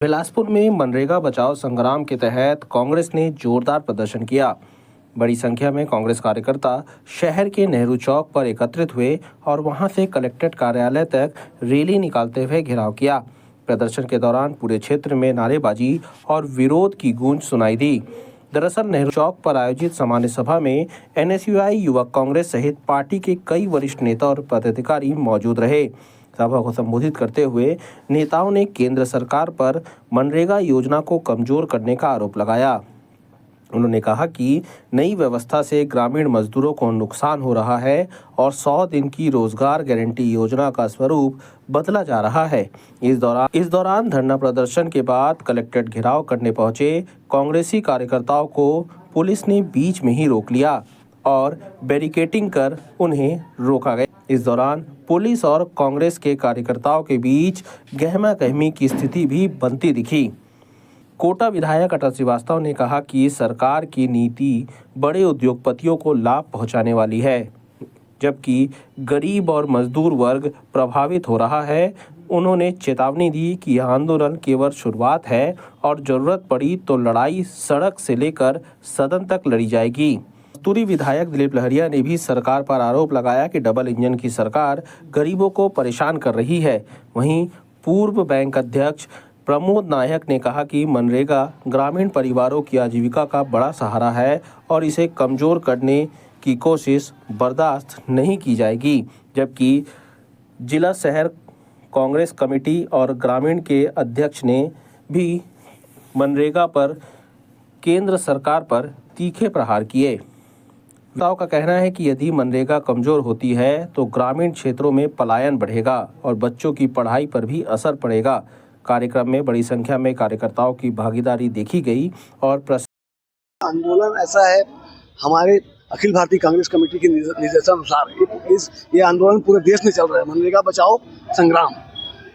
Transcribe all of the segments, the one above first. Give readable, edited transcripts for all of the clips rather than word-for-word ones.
बिलासपुर में मनरेगा बचाओ संग्राम के तहत कांग्रेस ने जोरदार प्रदर्शन किया। बड़ी संख्या में कांग्रेस कार्यकर्ता शहर के नेहरू चौक पर एकत्रित हुए और वहां से कलेक्ट्रेट कार्यालय तक रैली निकालते हुए घेराव किया। प्रदर्शन के दौरान पूरे क्षेत्र में नारेबाजी और विरोध की गूंज सुनाई दी। दरअसल नेहरू चौक पर आयोजित सामान्य सभा में एनएसयूआई युवक कांग्रेस सहित पार्टी के कई वरिष्ठ नेता और पदाधिकारी मौजूद रहे। सभा को संबोधित करते हुए नेताओं ने केंद्र सरकार पर मनरेगा योजना को कमजोर करने का आरोप लगाया। उन्होंने कहा कि नई व्यवस्था से ग्रामीण मजदूरों को नुकसान हो रहा है और 100 दिन की रोजगार गारंटी योजना का स्वरूप बदला जा रहा है। इस दौरान धरना प्रदर्शन के बाद कलेक्ट्रेट घेराव करने पहुंचे कांग्रेसी कार्यकर्ताओं को पुलिस ने बीच में ही रोक लिया और बैरिकेडिंग कर उन्हें रोका गया। इस दौरान पुलिस और कांग्रेस के कार्यकर्ताओं के बीच गहमा-गहमी की स्थिति भी बनती दिखी। कोटा विधायक अटल श्रीवास्तव ने कहा कि सरकार की नीति बड़े उद्योगपतियों को लाभ पहुंचाने वाली है, जबकि गरीब और मजदूर वर्ग प्रभावित हो रहा है। उन्होंने चेतावनी दी कि यह आंदोलन केवल शुरुआत है और जरूरत पड़ी तो लड़ाई सड़क से लेकर सदन तक लड़ी जाएगी। मस्तूरी विधायक दिलीप लहरिया ने भी सरकार पर आरोप लगाया कि डबल इंजन की सरकार गरीबों को परेशान कर रही है। वहीं पूर्व बैंक अध्यक्ष प्रमोद नायक ने कहा कि मनरेगा ग्रामीण परिवारों की आजीविका का बड़ा सहारा है और इसे कमजोर करने की कोशिश बर्दाश्त नहीं की जाएगी। जबकि जिला शहर कांग्रेस कमेटी और ग्रामीण के अध्यक्ष ने भी मनरेगा पर केंद्र सरकार पर तीखे प्रहार किए। नेताओं का कहना है कि यदि मनरेगा कमजोर होती है तो ग्रामीण क्षेत्रों में पलायन बढ़ेगा और बच्चों की पढ़ाई पर भी असर पड़ेगा। कार्यक्रम में बड़ी संख्या में कार्यकर्ताओं की भागीदारी देखी गई और आंदोलन ऐसा है, हमारे अखिल भारतीय कांग्रेस कमेटी के निर्देशानुसार ये आंदोलन पूरे देश में चल रहा है, मनरेगा बचाओ संग्राम।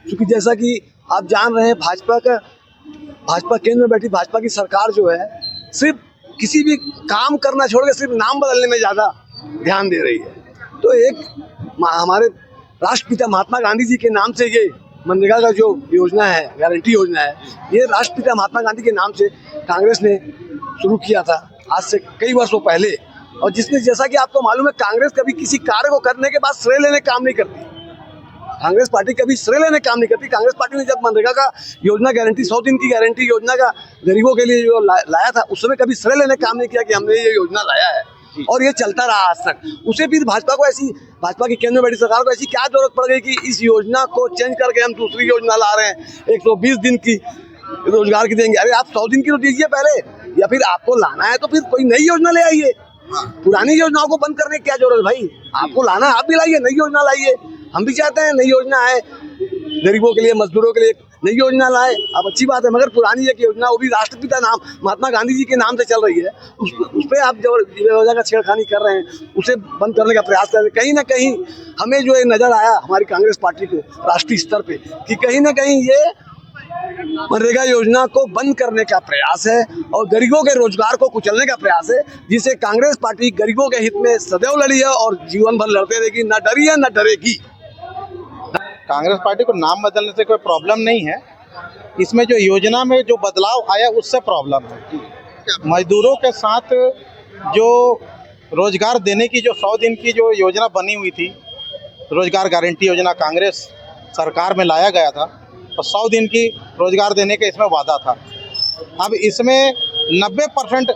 क्योंकि जैसा कि आप जान रहे हैं, भाजपा केंद्र में बैठी भाजपा की सरकार जो है सिर्फ किसी भी काम करना छोड़ के सिर्फ नाम बदलने में ज़्यादा ध्यान दे रही है। तो एक हमारे राष्ट्रपिता महात्मा गांधी जी के नाम से ये मनरेगा का जो योजना है, गारंटी योजना है, ये राष्ट्रपिता महात्मा गांधी के नाम से कांग्रेस ने शुरू किया था आज से कई वर्षों पहले। और जिसने, जैसा कि आपको मालूम है, कांग्रेस कभी किसी कार्य को करने के बाद श्रेय लेने काम नहीं करती। कांग्रेस पार्टी कभी श्रेय लेने काम नहीं करती। कांग्रेस पार्टी ने जब मनरेगा का योजना गारंटी 100 दिन की गारंटी योजना का गरीबों के लिए जो लाया था, उस समय कभी श्रेय लेने काम नहीं किया कि हमने ये योजना लाया है, और ये चलता रहा आज तक। उसे फिर भाजपा की केंद्र में बैठी सरकार को ऐसी क्या जरूरत पड़ गई कि इस योजना को चेंज करके हम दूसरी योजना ला रहे हैं, 120 दिन की रोजगार की देंगे। अरे आप 100 दिन की तो दीजिए पहले, या फिर आपको लाना है तो फिर कोई नई योजना ले आइए। पुरानी योजनाओं को बंद करने की क्या जरूरत भाई? आपको लाना है आप भी लाइए, नई योजना लाइए। हम भी चाहते हैं नई योजना है, गरीबों के लिए, मजदूरों के लिए नई योजना लाए, अब अच्छी बात है। मगर पुरानी एक योजना, वो भी राष्ट्रपिता नाम महात्मा गांधी जी के नाम से चल रही है, उस पर आप जो योजना का छेड़खानी कर रहे हैं, उसे बंद करने का प्रयास कर रहे हैं। कहीं ना कहीं हमें जो है नजर आया हमारी कांग्रेस पार्टी को राष्ट्रीय स्तर पे कि कहीं ना कहीं ये मनरेगा योजना को बंद करने का प्रयास है और गरीबों के रोजगार को कुचलने का प्रयास है, जिसे कांग्रेस पार्टी गरीबों के हित में सदैव लड़ी है और जीवन भर लड़ते रहेगी, न डरी है न डरेगी। कांग्रेस पार्टी को नाम बदलने से कोई प्रॉब्लम नहीं है, इसमें जो योजना में जो बदलाव आया उससे प्रॉब्लम है। मजदूरों के साथ जो रोजगार देने की जो 100 दिन की जो योजना बनी हुई थी, रोजगार गारंटी योजना कांग्रेस सरकार में लाया गया था, तो 100 दिन की रोजगार देने का इसमें वादा था। अब इसमें 90%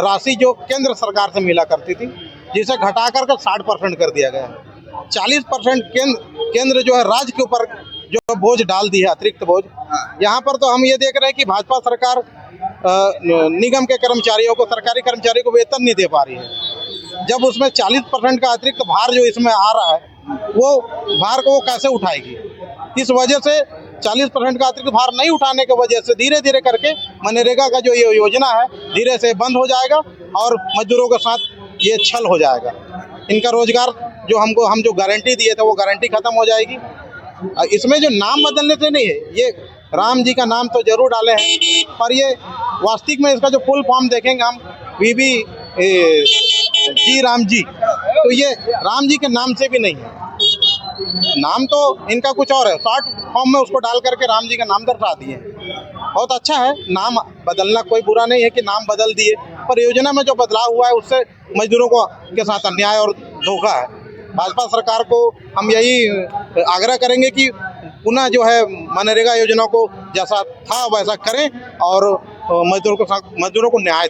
राशि जो केंद्र सरकार से मिला करती थी, जिसे घटा कर 60% कर दिया गया है। 40% केंद्र जो है राज्य के ऊपर जो बोझ डाल दी है, अतिरिक्त बोझ। यहाँ पर तो हम ये देख रहे हैं कि भाजपा सरकार निगम के कर्मचारियों को, सरकारी कर्मचारियों को वेतन नहीं दे पा रही है। जब उसमें 40% का अतिरिक्त भार जो इसमें आ रहा है, वो भार को वो कैसे उठाएगी? इस वजह से 40% का अतिरिक्त भार नहीं उठाने की वजह से धीरे धीरे करके मनरेगा का जो ये योजना है धीरे से बंद हो जाएगा और मजदूरों के साथ ये छल हो जाएगा। इनका रोजगार जो हम जो गारंटी दिए थे वो गारंटी खत्म हो जाएगी। इसमें जो नाम बदलने से नहीं है, ये राम जी का नाम तो जरूर डाले हैं, पर ये वास्तविक में इसका जो फुल फॉर्म देखेंगे हम, वीबी जी राम जी, तो ये राम जी के नाम से भी नहीं है। नाम तो इनका कुछ और है, शॉर्ट फॉर्म में उसको डाल करके राम जी का नाम दर्शा दिए। बहुत अच्छा है, नाम बदलना कोई बुरा नहीं है कि नाम बदल दिए, पर योजना में जो बदलाव हुआ है उससे मजदूरों को के साथ अन्याय और धोखा है। भाजपा सरकार को हम यही आग्रह करेंगे कि पुनः जो है मनरेगा योजना को जैसा था वैसा करें और मजदूरों को न्याय